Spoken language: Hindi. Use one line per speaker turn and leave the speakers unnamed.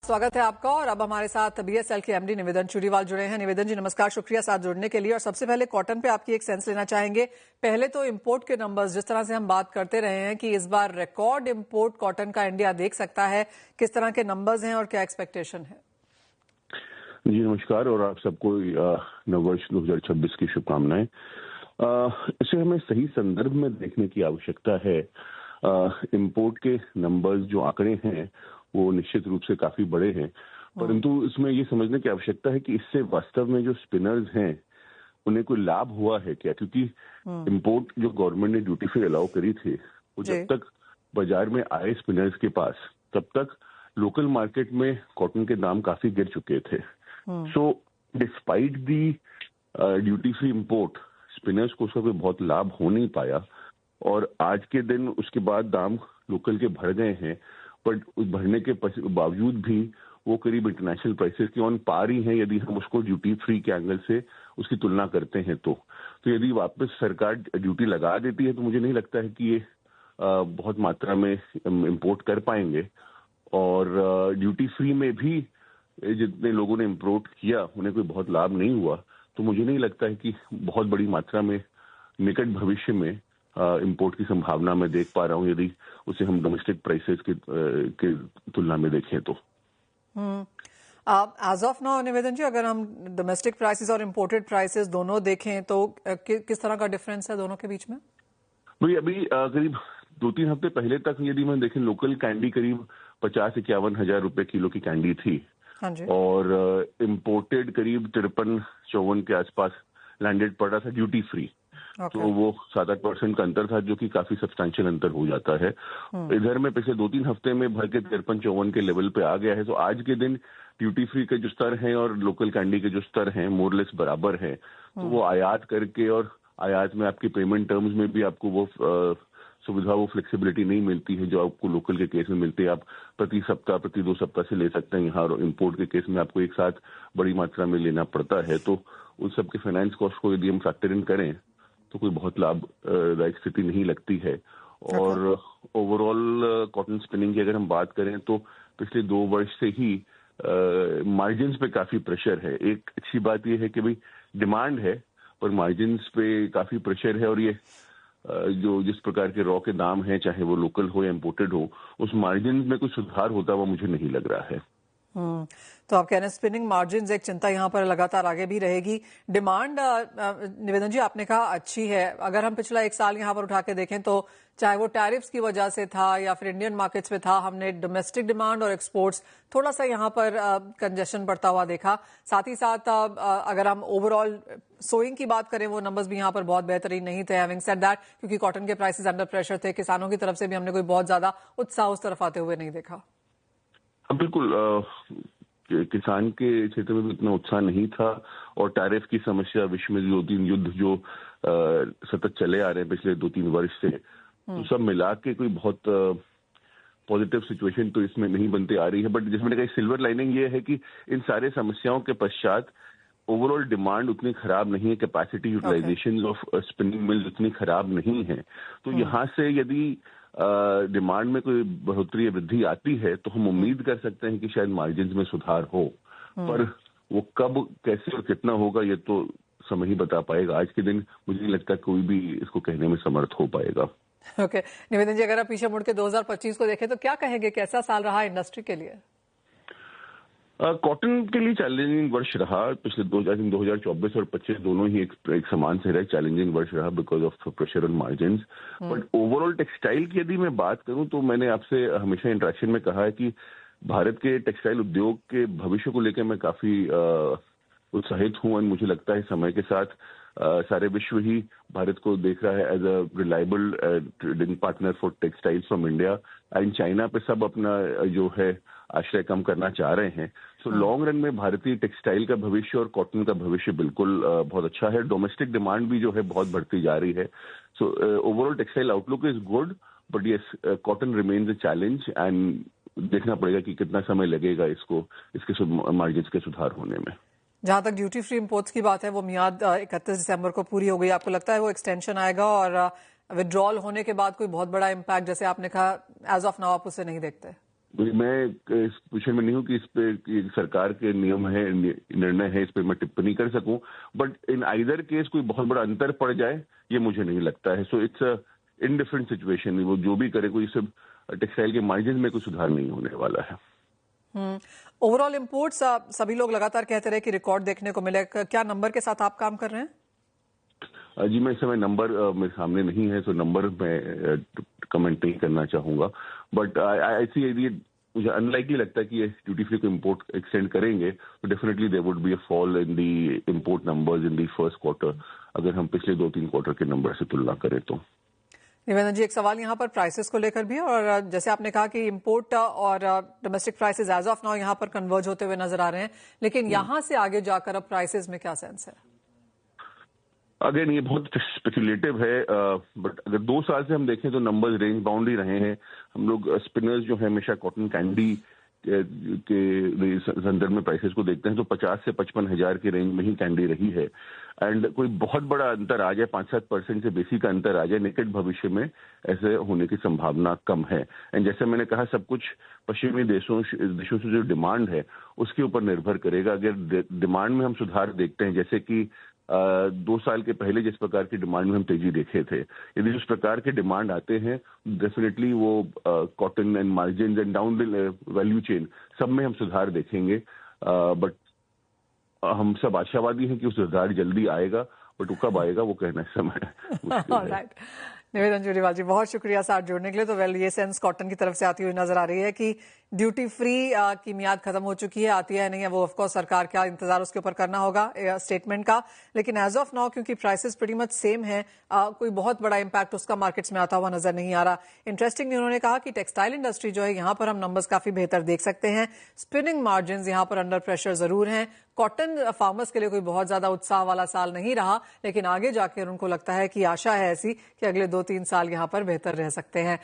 स्वागत है आपका। और अब हमारे साथ बीएसएल के एमडी निवेदन चूड़ीवाल जुड़े हैं। निवेदन जी नमस्कार, शुक्रिया साथ जुड़ने के लिए। और सबसे पहले कॉटन पे आपकी एक सेंस लेना चाहेंगे। पहले तो इंपोर्ट के नंबर्स, जिस तरह से हम बात करते रहे हैं कि इस बार रिकॉर्ड इंपोर्ट कॉटन का इंडिया देख सकता है, किस तरह के नंबर्स हैं और क्या एक्सपेक्टेशन है?
जी नमस्कार, और आप सबको नववर्ष 2026 की शुभकामनाएं। इसे हमें सही संदर्भ में देखने की आवश्यकता है। इंपोर्ट के नंबर्स जो आंकड़े हैं वो निश्चित रूप से काफी बड़े हैं, परंतु इसमें ये समझने की आवश्यकता है कि इससे वास्तव में जो स्पिनर्स हैं उन्हें कोई लाभ हुआ है क्या। क्योंकि इंपोर्ट जो गवर्नमेंट ने ड्यूटी फ्री अलाउ करी थी, वो जब तक बाजार में आए स्पिनर्स के पास, तब तक लोकल मार्केट में कॉटन के दाम काफी गिर चुके थे। सो डिस्पाइट दी ड्यूटी फ्री इंपोर्ट, स्पिनर्स को उसका कोई बहुत लाभ हो नहीं पाया। और आज के दिन उसके बाद दाम लोकल के बढ़ गए हैं, बट बढ़ने के बावजूद भी वो करीब इंटरनेशनल प्राइसेस के ऑन पार ही हैं, यदि हम उसको ड्यूटी फ्री के एंगल से उसकी तुलना करते हैं। तो यदि वापस सरकार ड्यूटी लगा देती है तो मुझे नहीं लगता है कि ये बहुत मात्रा में इंपोर्ट कर पाएंगे। और ड्यूटी फ्री में भी जितने लोगों ने इंपोर्ट किया उन्हें कोई बहुत लाभ नहीं हुआ। तो मुझे नहीं लगता है कि बहुत बड़ी मात्रा में निकट भविष्य में इंपोर्ट की संभावना मैं देख पा रहा हूं, यदि उसे हम डोमेस्टिक प्राइसेस के तुलना में देखें तो।
एज ऑफ नाउ निवेदन जी, अगर हम डोमेस्टिक प्राइसेस और इंपोर्टेड प्राइसेस दोनों देखें तो किस तरह का डिफरेंस है दोनों के बीच में?
भाई अभी करीब 2-3 हफ्ते पहले तक यदि मैं देखें, लोकल कैंडी करीब 50-51 हजार रुपए किलो की कैंडी थी।
हाँ जी।
और इम्पोर्टेड करीब 53-54 के आसपास लैंडेड पड़ा था ड्यूटी फ्री। तो वो 7-8% का अंतर था, जो कि काफी सब्सटैंशियल अंतर हो जाता है। इधर में पिछले 2-3 हफ्ते में भर के 53-54 के लेवल पे आ गया है। तो आज के दिन ड्यूटी फ्री के जो स्तर हैं और लोकल कैंडी के जो स्तर हैं मोरलेस बराबर है। तो वो आयात करके, और आयात में आपके पेमेंट टर्म्स में भी आपको वो सुविधा, वो फ्लेक्सिबिलिटी नहीं मिलती है जो आपको लोकल के केस में मिलती है। आप प्रति सप्ताह, प्रति 2 सप्ताह से ले सकते हैं यहाँ, और इम्पोर्ट के केस में आपको एक साथ बड़ी मात्रा में लेना पड़ता है। तो उन सब के फाइनेंस कॉस्ट को यदि हम फैक्टर इन करें तो कोई बहुत लाभदायक स्थिति नहीं लगती है। और ओवरऑल कॉटन स्पिनिंग की अगर हम बात करें तो पिछले 2 वर्ष से ही मार्जिन्स पे काफी प्रेशर है। एक अच्छी बात यह है कि भाई डिमांड है, पर मार्जिन्स पे काफी प्रेशर है। और ये जो जिस प्रकार के रॉ के दाम हैं, चाहे वो लोकल हो या इम्पोर्टेड हो, उस मार्जिन में कुछ सुधार होता हुआ मुझे नहीं लग रहा है।
तो आप कह रहे हैं स्पिनिंग मार्जिन्स एक चिंता यहाँ पर लगातार आगे भी रहेगी। डिमांड निवेदन जी आपने कहा अच्छी है। अगर हम पिछला 1 साल यहाँ पर उठा के देखें तो चाहे वो टैरिफ्स की वजह से था या फिर इंडियन मार्केट्स में था, हमने डोमेस्टिक डिमांड और एक्सपोर्ट्स थोड़ा सा यहाँ पर कंजेशन बढ़ता हुआ देखा। साथ ही साथ अगर हम ओवरऑल सोइंग की बात करें, वो नंबर्स भी यहाँ पर बहुत बेहतरीन नहीं थे। हैविंग सेड दैट, क्योंकि कॉटन के प्राइसेस अंडर प्रेशर थे, किसानों की तरफ से भी हमने कोई बहुत ज्यादा उत्साह उस तरफ आते हुए नहीं देखा।
बिल्कुल, किसान के क्षेत्र में भी इतना उत्साह नहीं था। और टैरिफ की समस्या, विश्व में 2-3 युद्ध जो सतत चले आ रहे हैं पिछले 2-3 वर्ष से, तो सब मिला के कोई बहुत पॉजिटिव सिचुएशन तो इसमें नहीं बनती आ रही है। बट जिसमें कहा सिल्वर लाइनिंग ये है कि इन सारे समस्याओं के पश्चात ओवरऑल डिमांड उतनी खराब नहीं है, capacity utilisation of spinning mills उतनी खराब नहीं है। तो यहाँ से यदि डिमांड में कोई बढ़ोतरी या वृद्धि आती है तो हम उम्मीद कर सकते हैं कि शायद मार्जिन्स में सुधार हो। पर वो कब, कैसे और कितना होगा, ये तो समय ही बता पाएगा। आज के दिन मुझे नहीं लगता कोई भी इसको कहने में समर्थ हो पाएगा।
ओके निवेदन जी, अगर आप पीछे मुड़ के 2025 को देखें तो क्या कहेंगे, कैसा साल रहा इंडस्ट्री के लिए?
कॉटन के लिए चैलेंजिंग वर्ष रहा। पिछले 2024 और 25 दोनों ही एक समान से रहा, चैलेंजिंग वर्ष रहा because of pressure on margins. But overall textile की यदि मैं बात करूं तो मैंने आपसे हमेशा इंटरेक्शन में कहा है कि भारत के टेक्सटाइल उद्योग के भविष्य को लेकर मैं काफी उत्साहित हूं। और मुझे लगता है समय के साथ सारे विश्व ही भारत को देख रहा है as a reliable trading partner for textiles from India. And China पे सब अपना जो है आश्रय कम करना चाह रहे हैं। सो लॉन्ग रन में भारतीय टेक्सटाइल का भविष्य और कॉटन का भविष्य बिल्कुल बहुत अच्छा है। डोमेस्टिक डिमांड भी जो है बहुत बढ़ती जा रही है। So overall textile outlook is good, but yes, cotton remains a challenge and देखना पड़ेगा कि कितना समय लगेगा इसके मार्जिन के सुधार होने में।
जहां तक ड्यूटी फ्री इंपोर्ट्स की बात है, वो मियाद 31 दिसंबर को पूरी हो गई। आपको लगता है वो एक्सटेंशन आएगा और विड्रॉल होने के बाद कोई बहुत बड़ा इम्पैक्ट, जैसे आपने कहा, एज ऑफ नाउ आप उसे नहीं देखते?
मैं इस विषय में नहीं हूं कि इस पे सरकार के नियम है, निर्णय है, इस पे मैं टिप्पणी कर सकूं। बट इन आइदर केस कोई बहुत बड़ा अंतर पड़ जाए, ये मुझे नहीं लगता है। So it's a indifferent situation. वो जो भी करे, कोई सब टेक्सटाइल के मार्जिन में कोई सुधार नहीं होने वाला है।
ओवरऑल इंपोर्ट्स सभी लोग लगातार कहते रहे कि रिकॉर्ड देखने को मिले। क्या नंबर के साथ आप काम कर रहे हैं?
जी, मैं इस समय नंबर मेरे सामने नहीं है, तो नंबर मैं कमेंट नहीं करना चाहूंगा। बट आई सी ये मुझे अनलाइकली लगता है कि ये ड्यूटी फ्री को इम्पोर्ट एक्सटेंड करेंगे, तो definitely there would be a fall in the import numbers in the first quarter, अगर हम पिछले 2-3 क्वार्टर के नंबर से तुलना करें तो।
निवेदन जी, एक सवाल यहाँ पर प्राइसेस को लेकर भी, और जैसे आपने कहा कि इंपोर्ट और domestic prices as of now यहाँ पर कन्वर्ज होते हुए नजर आ रहे हैं, लेकिन यहाँ से आगे जाकर अब प्राइसेस में क्या सेंस है?
अगेन ये बहुत स्पेकुलेटिव है, बट अगर 2 साल से हम देखें तो नंबर्स रेंज बाउंड ही रहे हैं। हम लोग स्पिनर्स जो है हमेशा कॉटन कैंडी के संदर्भ में प्राइसेस को देखते हैं, तो 50 से 55 हजार की रेंज में ही कैंडी रही है। एंड कोई बहुत बड़ा अंतर आ जाए, 5-7% से बेसी का अंतर आ जाए निकट भविष्य में, ऐसे होने की संभावना कम है। एंड जैसे मैंने कहा, सब कुछ पश्चिमी देशों से जो डिमांड है उसके ऊपर निर्भर करेगा। अगर डिमांड में हम सुधार देखते हैं, जैसे कि 2 साल के पहले जिस प्रकार की डिमांड में हम तेजी देखे थे, यदि उस प्रकार के डिमांड आते हैं, डेफिनेटली वो cotton and margin and down value chain सब में हम सुधार देखेंगे। बट हम सब आशावादी हैं कि वो सुधार जल्दी आएगा, बट वो कब आएगा वो कहना इस समय मुश्किल है।
निवेदन जुरीवाल जी, बहुत शुक्रिया साथ जुड़ने के लिए। तो वेल, ये सेंस कॉटन की तरफ से आती हुई नजर आ रही है कि ड्यूटी फ्री की मियाद खत्म हो चुकी है, आती है नहीं है वो ऑफकोर्स सरकार का इंतजार उसके ऊपर करना होगा स्टेटमेंट का। लेकिन एज ऑफ नाउ क्योंकि प्राइसेस प्रीटी मच सेम है, कोई बहुत बड़ा इंपैक्ट उसका मार्केट्स में आता हुआ नजर नहीं आ रहा। इंटरेस्टिंग उन्होंने कहा कि टेक्सटाइल इंडस्ट्री जो है यहाँ पर हम नंबर्स काफी बेहतर देख सकते हैं। स्पिनिंग मार्जिन यहाँ पर अंडर प्रेशर जरूर हैं। कॉटन फार्मर्स के लिए कोई बहुत ज्यादा उत्साह वाला साल नहीं रहा, लेकिन आगे जाकर उनको लगता है कि आशा है ऐसी कि अगले 2-3 साल यहाँ पर बेहतर रह सकते हैं।